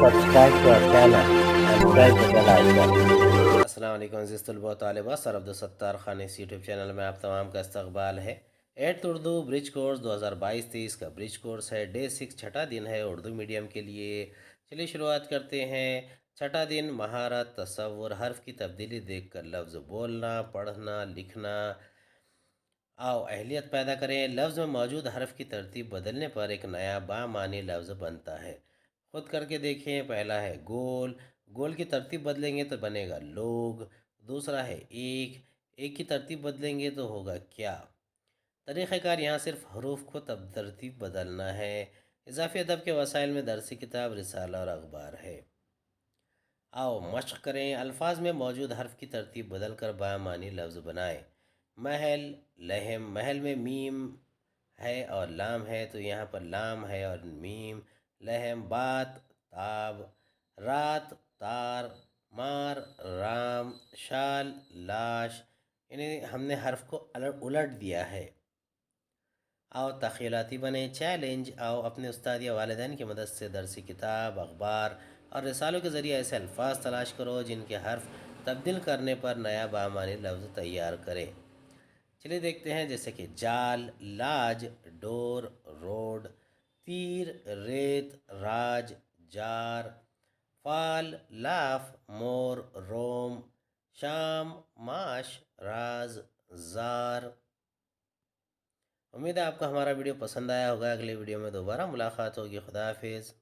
subscribe to our channel and press the bell icon. السلام علیکم عزیز طلباء و طالبات، سر عبدالستار خان اس یوٹیوب چینل میں آپ تمام کا استقبال ہے۔ 8th اردو برج کورس 2022-23 کا برج کورس ہے، ڈے 6 چھٹا دن ہے اردو میڈیم کے لیے۔ چلیے شروعات کرتے ہیں۔ چھٹا دن مہارت تصور، حرف کی تبدیلی دیکھ کر لفظ بولنا، پڑھنا، لکھنا۔ آؤ اہلیت پیدا کریں۔ لفظ میں موجود حرف کی ترتیب بدلنے پر ایک نیا بامعنی لفظ بنتا ہے۔ خود کر کے دیکھیں۔ پہلا ہے گول، گول کی ترتیب بدلیں گے تو بنے گا لوگ۔ دوسرا ہے ایک کی ترتیب بدلیں گے تو ہوگا کیا۔ طریقہ کار یہاں صرف حروف کو ترتیب بدلنا ہے۔ اضافی ادب کے وسائل میں درسی کتاب، رسالہ اور اخبار ہے۔ آؤ مشق کریں۔ الفاظ میں موجود حرف کی ترتیب بدل کر بامعنی لفظ بنائیں۔ محل، لہم، محل میں میم ہے اور لام ہے تو یہاں پر لام ہے اور میم۔ لہم، بات، تاب، رات، تار، مار، رام، شال، لاش، یعنی ہم نے حرف کو الٹ دیا ہے۔ آؤ تخیلاتی بنیں۔ چیلنج، آؤ اپنے استاد یا والدین کی مدد سے درسی کتاب، اخبار اور رسالوں کے ذریعے ایسے الفاظ تلاش کرو جن کے حرف تبدیل کرنے پر نیا بامعنی لفظ تیار کریں۔ چلیے دیکھتے ہیں، جیسے کہ جال، لاج، ڈور، روڈ، تیر، ریت، راج، جار، فال، لاف، مور، روم، شام، ماش، راز، زار۔ امید ہے آپ کو ہمارا ویڈیو پسند آیا ہوگا۔ اگلی ویڈیو میں دوبارہ ملاقات ہوگی۔ خدا حافظ۔